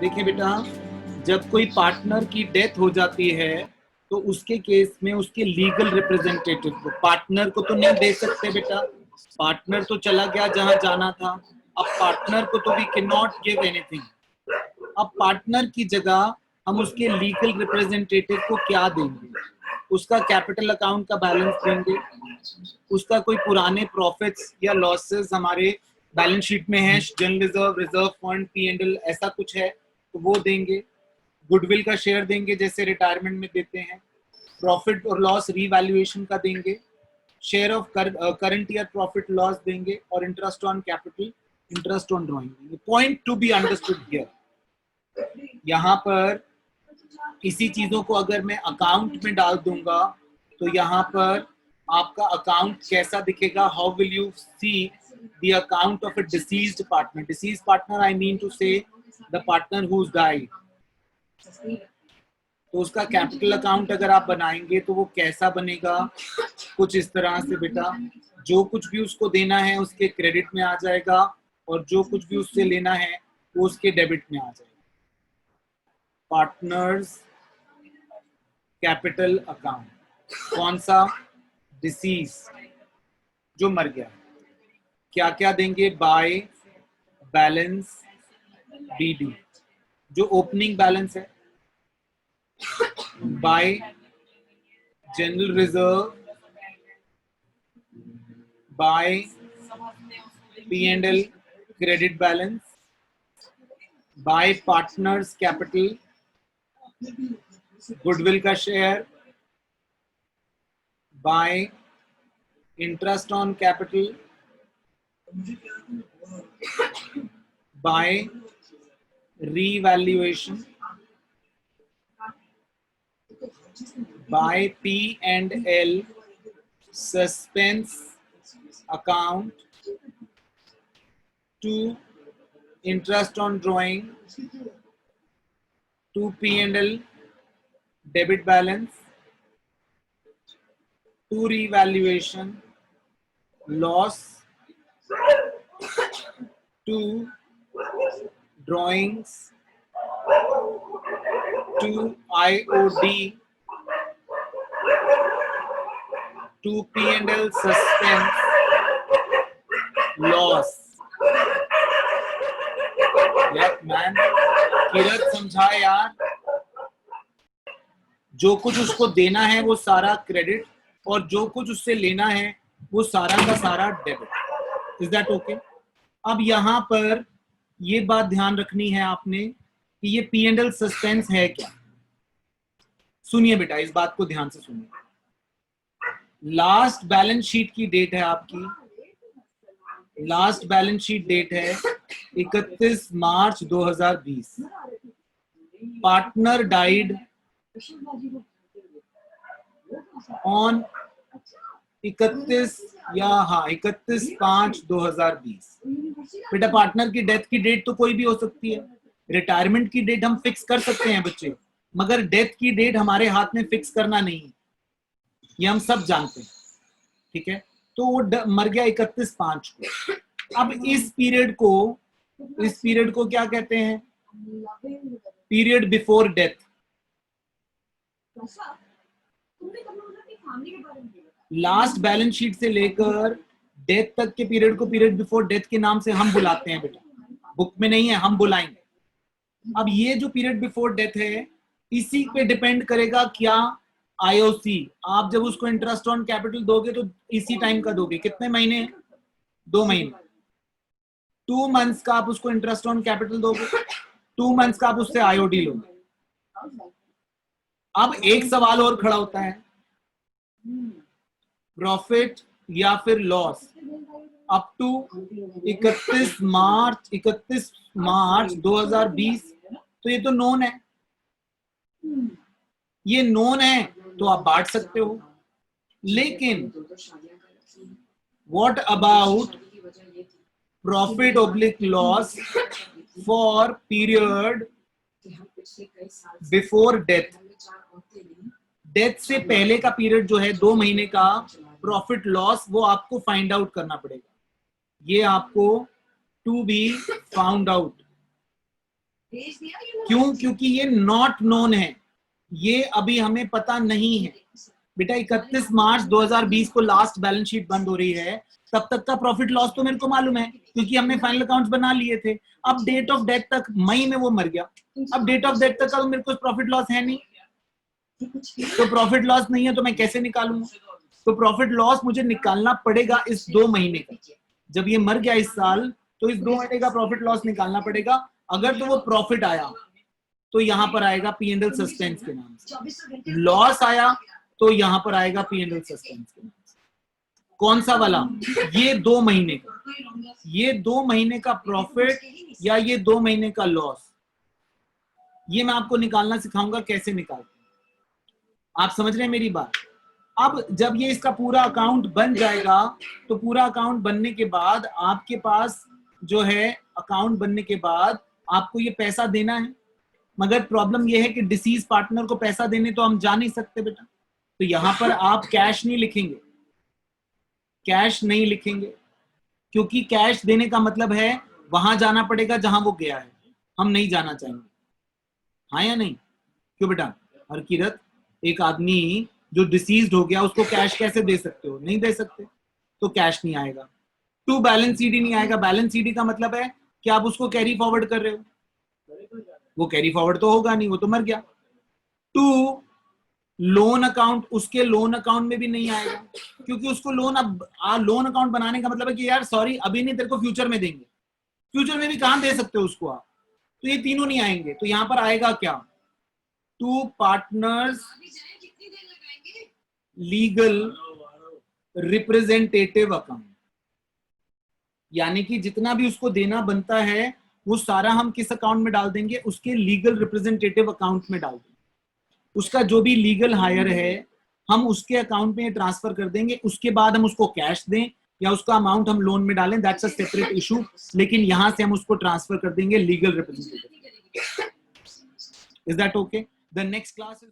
देखिए बेटा, जब कोई पार्टनर की डेथ हो जाती है तो उसके केस में उसके लीगल रिप्रेजेंटेटिव को, पार्टनर को तो नहीं दे सकते बेटा, पार्टनर तो चला गया जहां जाना था। अब पार्टनर को तो we can not give anything. अब पार्टनर की जगह हम उसके लीगल रिप्रेजेंटेटिव को क्या देंगे? उसका कैपिटल अकाउंट का बैलेंस देंगे, उसका कोई पुराने प्रॉफिट्स या लॉसेस हमारे बैलेंस शीट में है, general reserve, reserve fund, P&L ऐसा कुछ है तो वो देंगे, गुडविल का शेयर देंगे जैसे रिटायरमेंट में देते हैं, प्रॉफिट और लॉस रीवैल्यूएशन का देंगे, share of current year profit loss देंगे, और interest on capital, interest on drawing देंगे। Point to be understood here, यहाँ पर इसी चीजों को अगर मैं अकाउंट में डाल दूंगा तो यहाँ पर आपका अकाउंट कैसा दिखेगा? How will you see the account of a deceased partner? Deceased partner I mean to say the partner who died. तो उसका कैपिटल अकाउंट अगर आप बनाएंगे तो वो कैसा बनेगा? कुछ इस तरह से बेटा, जो कुछ भी उसको देना है उसके क्रेडिट में आ जाएगा और जो कुछ भी उससे लेना है वो उसके डेबिट में आ जाएगा। पार्टनर्स कैपिटल अकाउंट, कौन सा? डिसीज, जो मर गया। क्या क्या देंगे? बाय बैलेंस BD, जो ओपनिंग बैलेंस है, by general reserve, by P&L credit balance, by partners capital, goodwill का share, by interest on capital, by revaluation, by P&L suspense account, to interest on drawing, to P&L debit balance, to revaluation, loss, to drawings, to IOD, to P&L suspense, loss. Man Mankirat समझा यार, जो कुछ उसको देना है वो सारा credit और जो कुछ उससे लेना है वो सारा का सारा डेबिट। Is that okay? अब यहाँ पर ये बात ध्यान रखनी है आपने कि ये P&L सस्पेंस है क्या। सुनिए बेटा, इस बात को ध्यान से सुनिए। लास्ट बैलेंस शीट की डेट है आपकी, लास्ट बैलेंस शीट डेट है 31 मार्च 2020। Partner died on 31/5/2020। बेटा पार्टनर की डेथ की डेट तो कोई भी हो सकती है, रिटायरमेंट की डेट हम फिक्स कर सकते हैं बच्चे, मगर डेथ की डेट हमारे हाथ में फिक्स करना नहीं है, ये हम सब जानते हैं, ठीक है। तो वो मर गया 31/5 को। अब इस पीरियड को क्या कहते हैं? Period before death. Last balance sheet से लेकर डेथ तक के पीरियड को पीरियड बिफोर डेथ के नाम से हम बुलाते हैं बेटा, बुक में नहीं है, हम बुलाएंगे। अब ये जो पीरियड बिफोर डेथ है इसी पे डिपेंड करेगा क्या IOC। आप जब उसको इंटरेस्ट ऑन कैपिटल दोगे तो इसी टाइम का दोगे। कितने महीने? 2 महीने। 2 मंथ्स का आप उसको इंटरेस्ट ऑन कैपिटल दोगे, 2 मंथ्स का आप उससे IOD लोगे। अब एक सवाल और खड़ा होता है, प्रॉफिट या फिर लॉस अप टू 31 मार्च 2020, तो ये तो नोन है, ये नोन है तो आप बांट सकते हो। लेकिन what about profit oblique loss for period before death? Death से पहले का पीरियड जो है 2 महीने का प्रॉफिट लॉस, वो आपको फाइंड आउट करना पड़ेगा। ये आपको टू बी फाउंड आउट। क्यों? क्योंकि ये नॉट नोन है, ये अभी हमें पता नहीं है बेटा। 31 मार्च 2020 को लास्ट बैलेंस शीट बंद हो रही है, तब तक का प्रॉफिट लॉस तो मेरे को मालूम है क्योंकि हमने फाइनल अकाउंट्स बना लिए थे। अब डेट ऑफ डेथ तक, मई में वो मर गया, अब डेट ऑफ डेथ तक का तो मेरे को प्रॉफिट लॉस है नहीं, तो प्रॉफिट लॉस नहीं है तो मैं कैसे निकालूंगा? तो प्रॉफिट लॉस मुझे निकालना पड़ेगा इस 2 महीने का। जब ये मर गया इस साल, तो इस 2 महीने का प्रॉफिट लॉस निकालना पड़ेगा। अगर तो वो प्रॉफिट आया तो यहाँ पर आएगा P&L सस्पेंस के नाम से, लॉस आया तो यहाँ पर आएगा P&L सस्पेंस के नाम से। कौन सा वाला? ये 2 महीने का, ये 2 महीने का प्रॉफिट या ये 2 महीने का लॉस, ये मैं आपको निकालना सिखाऊंगा कैसे निकालते हैं। आप समझ रहे हैं मेरी बात? अब जब ये इसका पूरा अकाउंट बन जाएगा, तो पूरा अकाउंट बनने के बाद आपके पास जो है, अकाउंट बनने के बाद आपको ये पैसा देना है। मगर प्रॉब्लम ये है कि डिसीज पार्टनर को पैसा देने तो हम जा नहीं सकते बेटा, तो यहां पर आप कैश नहीं लिखेंगे, कैश नहीं लिखेंगे, क्योंकि कैश देने का मतलब है वहां जाना पड़ेगा जहां वो गया है, हम नहीं जाना चाहेंगे। हाँ या नहीं? क्यों बेटा? हर किरत, एक आदमी जो डिसीज्ड हो गया उसको कैश कैसे दे सकते हो? नहीं दे सकते, तो कैश नहीं आएगा। टू बैलेंस सीडी नहीं आएगा। बैलेंस सीडी का मतलब है कि आप उसको कैरी फॉरवर्ड कर रहे हो, वो कैरी फॉरवर्ड तो होगा नहीं, वो तो मर गया। टू लोन अकाउंट, उसके लोन अकाउंट में भी नहीं आएगा, क्योंकि उसको लोन, अब लोन अकाउंट बनाने का मतलब है कि यार सॉरी अभी नहीं, तेरे को फ्यूचर में देंगे, फ्यूचर में भी कहां दे सकते हो उसको आप, तो ये तीनों नहीं आएंगे। तो यहां पर आएगा क्या? To partner's legal representative account, यानी कि जितना भी उसको देना बनता है वो सारा हम किस अकाउंट में डाल देंगे? उसके लीगल रिप्रेजेंटेटिव अकाउंट में डाल देंगे। उसका जो भी लीगल हायर है हम उसके अकाउंट में ट्रांसफर कर देंगे, उसके बाद हम उसको कैश दें या उसका अमाउंट हम लोन में डालें, दैट्स अ सेपरेट इशू, लेकिन यहां से हम उसको ट्रांसफर कर देंगे legal representative. Is that okay? The next class is